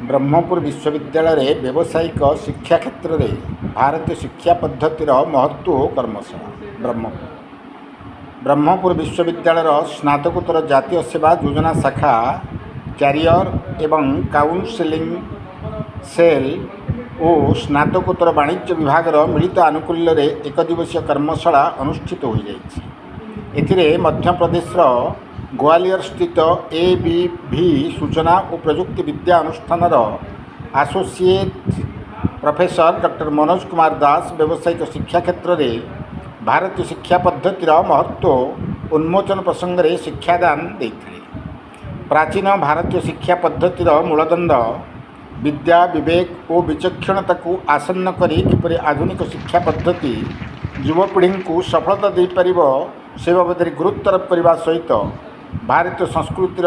ब्रह्मपुर विश्वविद्यालय व्यावसायिक शिक्षा क्षेत्र में भारतीय शिक्षा पद्धतिर महत्व कर्मशाला ब्रह्मपुर विश्वविद्यालय स्नातकोत्तर जातीय सेवा योजना शाखा कैरियर एवं काउंसिलिंग सेल और स्नातकोत्तर वाणिज्य विभाग मिलित आनुकूल्य एक दिवसीय कर्मशाला अनुष्ठित हो जाए। मध्य प्रदेश ग्वालियर स्थित ABV सूचना और प्रजुक्ति विद्या अनुष्ठान associate professor doctor Manoj Kumar Das व्यावसायिक शिक्षा क्षेत्र में भारतीय शिक्षा पद्धतिर महत्व उन्मोचन प्रसंग में शिक्षादान देते। प्राचीन भारतीय शिक्षा पद्धतिर मूलदंड विद्या विवेक और विचक्षणता को आसन्न करी किपरि आधुनिक शिक्षा पद्धति युवपीढ़ी को सफलता दे पारिब से बाबद गुरुत्वारोप करने सहित भारतीय संस्कृतिर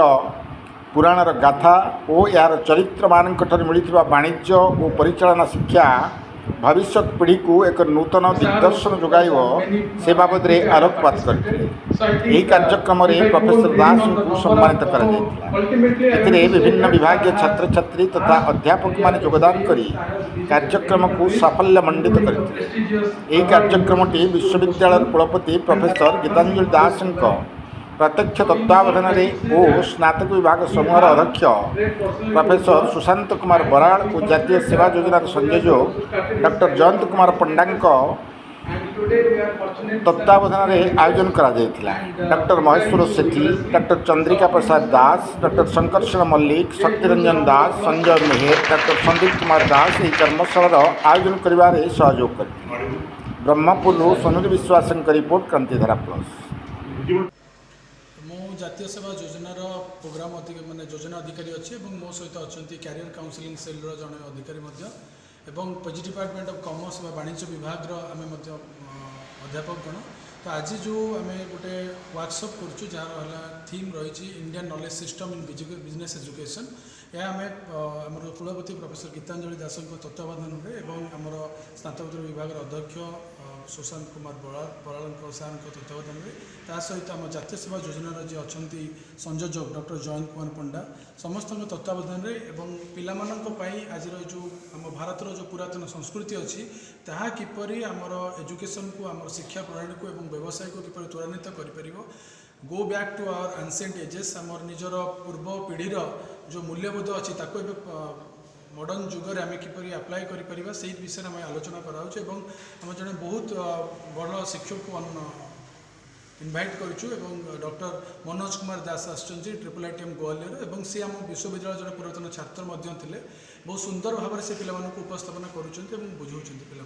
पुराणर गाथा और यार चरित्र मानक मिलता वाणिज्य और परिचालना शिक्षा भविष्य पीढ़ी को एक नूतन दिग्दर्शन जोगाइब से बाबद आलोकपात करते। कार्यक्रम में प्रोफेसर दास को सम्मानित कर विभिन्न विभाग छात्र छात्री तथा अध्यापक मान योगदान कर कार्यक्रम को साफल्य मंडित करते। कार्यक्रमटी विश्वविद्यालय कुलपति प्रोफेसर गीतांजलि दास प्रत्यक्ष तत्वावधान और स्नातक विभाग समूह अध्यक्ष प्रोफेसर सुशांत कुमार बराड़ और जातीय सेवा योजना संयोजक डॉक्टर जयंत कुमार पंडा तत्वावधान आयोजन करा डॉक्टर महेश्वर सेठी, डॉक्टर चंद्रिका प्रसाद दास, डॉक्टर शंकरशरण मल्लिक, शक्तिरंजन दास, संजय मेहर, डॉक्टर संदीप कुमार दास यह कर्मशाला आयोजन कर सहयोग करते। ब्रह्मपुर सुनील विश्वास रिपोर्ट क्रांतिधारा प्लस। जातीय सेवा योजनार प्रोग्राम माने योजना अधिकारी अच्छे मो सहित अच्छा कैरियर काउंसिलिंग सेल जड़े अधिकारी एवं पीजी डिपार्टमेंट ऑफ कॉमर्स वाणिज्य विभाग आम अध्यापक गण। तो आज जो आम गोटे वर्कशॉप करुँ जार थीम रही Indian knowledge system in business education. यह आम कुलपति प्रोफेसर गीतांजलि दास तत्वावधान में आमर स्नातकोत्तर विभाग अध्यक्ष सुशांत कुमार बराड़ सार तत्वावधान में सहित आम जातीय सेवा योजनार जी अच्छा संयोजक डॉक्टर जयंत कुमार पंडा समस्त तत्वावधान में पाई आज जो आम भारत जो पुरातन संस्कृति अच्छी ताहा किपरि आमर एजुकेशन को आम शिक्षा प्रणाली को एवं व्यवसाय को किपरि त्वरान्वित कर go back to our ancient ages आमर निजर पूर्व पीढ़ीर जो मूल्यबोध अच्छी ताको मॉडर्न जुगर आम किपरि अप्लाई करें से विषय में आलोचना कराऊँ। आम जड़े बहुत बड़ शिक्षक को इनवाइट करूँ डॉक्टर मनोज कुमार दास आसुँच IIITM ग्वालियर एवं सी आम विश्वविद्यालय जड़े पुरातन छात्र बहुत सुंदर भाव में से पिला उपस्थापन करुँच बुझाऊँ पिला।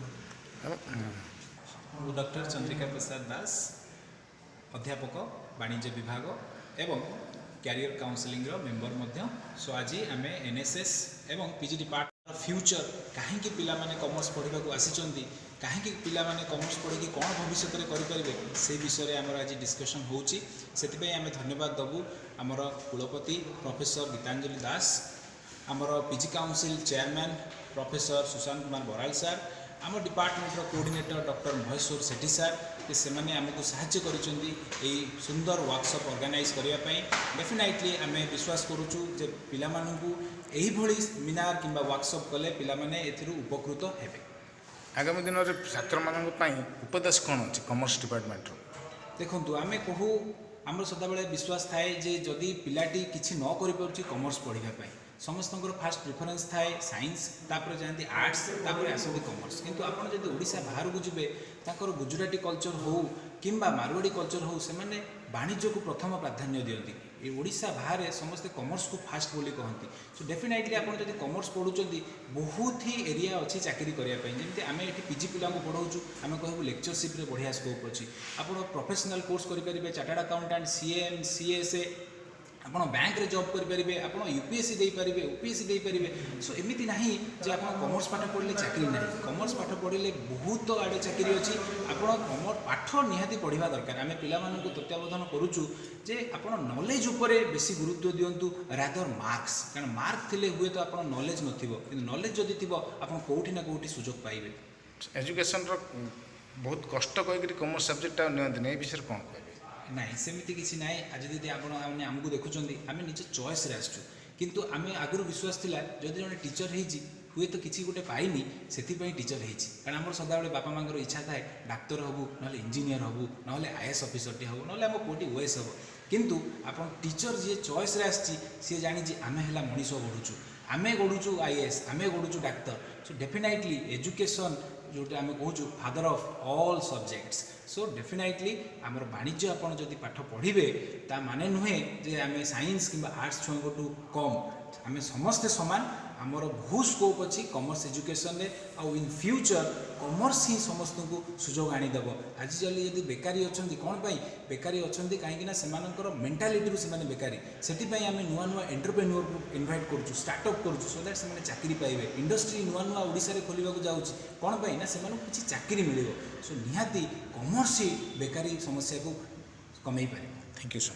डॉक्टर चंद्रिका प्रसाद दास अध्यापक वाणिज्य विभाग एवं कैरियर काउंसिलिंग मेंबर। सो आज आम NSS एवं पीजी डिपार्टमेंट फ्यूचर कहीं पिला माने कॉमर्स पढ़ा आसी कहीं पिला माने कॉमर्स पढ़ी कौन भविष्य में करेंगे से विषय आमर आज डिस्कसन होची। आम धन्यवाद दबू आमर कुलपति प्रोफेसर गीतांजलि दास, आमर PG council chairman professor Sushant Kumar Brar सार, आम डिपार्टमेंटर कोऑर्डिनेटर डॉक्टर महेश्वर सेठी सार से आमको साहाय्य कर सुंदर वर्कशॉप ऑर्गेनाइज करने। डेफिनेटली आम विश्वास करुचु जे पिला मानू यही सेमिनार किंबा वर्कशॉप कले पिला माने एथिरु उपकृत हेबे। आगामी दिन में छात्र मान उपदेश कौन अच्छे कॉमर्स डिपार्टमेंट देखूँ आम कहूँ आम सदाबले विश्वास थाए जे जदि पिलाटी किसी न कर कॉमर्स पढ़ाई समस्त फास्ट प्रिफरेन्स थाए साइंस तापर जाती आर्ट्स तापर आसती कॉमर्स किंतु आपड़ जब ओडिशा बाहर को जी गुजराती कल्चर हो किंबा मारवाड़ी कल्चर हो से मैंने वाणिज्य को प्रथम प्राधान्य दिखती। ये ओडिशा बाहर समस्ते कॉमर्स को फास्ट बोली कहती। सो डेफिनेटली आप जब कॉमर्स पढ़ुं बहुत ही एरिया अच्छी चाकरी करने जमी आम ये पीजी पिला पढ़ाऊँ आम कहूँ लेक्चरशिप रे बढ़िया स्कोप अच्छी। आप प्रोफेशनल कोर्स करेंगे चार्टर्ड अकाउंटेंट CAM CSA आप बैंक रे जॉब करेंगे आप UPSC दे पारे OPSC दे पारे। सो एमती ना जे आप कॉमर्स पाठ पढ़ले चाकरी ना कॉमर्स पाठ पढ़ले बहुत आड़े चाकरी अच्छी। आप कॉमर्स पाठ निहाती पढ़ा दरकार। आम पिला तत्वावधान करुचु जे आप नॉलेज उपरे बेसी गुरुत्व दिंतु रादर मार्क्स कारण मार्क थिले हुए तो आप नॉलेज नथिबो किंतु नॉलेज जदि थिबो आप कोठी ना कोठी सुजोग पाइबे। एजुकेशन बहुत कष्ट कहीकि कॉमर्स सब्जेक्ट नियंती ए विषय कौन कह ना सेमती किसी ना। आज दीदी आपने आमको देखुं आम निज चॉइस आसचु କିନ୍ତୁ ଆମେ ଆଗରୁ ବିଶ୍ୱାସ ଥିଲା ଯଦି ଜଣେ ଟିଚର ହେଇଛି ହୁଏତ କିଛି ଗୋଟେ ପାଇନି ସେଥିପାଇଁ ଟିଚର ହେଇଛି, କାରଣ ଆମର ସଦାବେଳେ ବାପା ମାଙ୍କର ଇଚ୍ଛା ଥାଏ ଡାକ୍ତର ହେବୁ, ନହେଲେ ଇଞ୍ଜିନିୟର ହେବୁ, ନହେଲେ ଆଇଏଏସ୍ ଅଫିସରଟି ହେବୁ, ନହେଲେ ଆମ ପୁଅଟି ଓଏସ୍ ହେବ। କିନ୍ତୁ ଆପଣ ଟିଚର ଯିଏ ଚଏସ୍ରେ ଆସିଛି ସିଏ ଜାଣିଛି ଆମେ ହେଲା ମଣିଷ ଗଢ଼ୁଛୁ, ଆମେ ଗଢ଼ୁଛୁ ଆଇଏଏସ୍, ଆମେ ଗଢ଼ୁଛୁ ଡାକ୍ତର। ସୋ ଡେଫିନାଇଟଲି ଏଜୁକେସନ୍ ଯେଉଁଟା ଆମେ କହୁଛୁ father of all subjects. So definitely ଆମର ବାଣିଜ୍ୟ ଆପଣ ଯଦି ପାଠ ପଢ଼ିବେ ତା ମାନେ ନୁହେଁ ଯେ ଆମେ ସାଇନ୍ସ କିମ୍ବା ଆର୍ଟ୍ସ ଛୁଆଙ୍କଠୁ କମ୍, ଆମେ ସମସ୍ତେ ସମାନ। ଆମର ବହୁ ସ୍କୋପ୍ ଅଛି କମର୍ସ ଏଜୁକେସନରେ, ଆଉ ଇନ୍ ଫ୍ୟୁଚର୍ କମର୍ସ ହିଁ ସମସ୍ତଙ୍କୁ ସୁଯୋଗ ଆଣିଦେବ। ଆଜିକାଲି ଯଦି ବେକାରୀ ଅଛନ୍ତି କ'ଣ ପାଇଁ ବେକାରୀ ଅଛନ୍ତି, କାହିଁକିନା ସେମାନଙ୍କର ମେଣ୍ଟାଲିଟିରୁ ସେମାନେ ବେକାରୀ। ସେଥିପାଇଁ ଆମେ ନୂଆ ନୂଆ ଏଣ୍ଟରପ୍ରେନ୍ୟୁରକୁ ଇନଭାଇଟ୍ କରୁଛୁ, ଷ୍ଟାର୍ଟଅପ୍ କରୁଛୁ, ସୋ ଦ୍ୟାଟ୍ ସେମାନେ ଚାକିରି ପାଇବେ। ଇଣ୍ଡଷ୍ଟ୍ରି ନୂଆ ନୂଆ ଓଡ଼ିଶାରେ ଖୋଲିବାକୁ ଯାଉଛି, କ'ଣ ପାଇଁ ନା ସେମାନଙ୍କୁ କିଛି ଚାକିରି ମିଳିବ। ସୋ ନିହାତି କମର୍ସ ହିଁ ବେକାରୀ ସମସ୍ୟାକୁ କମେଇ ପାରିବ। Thank you sir.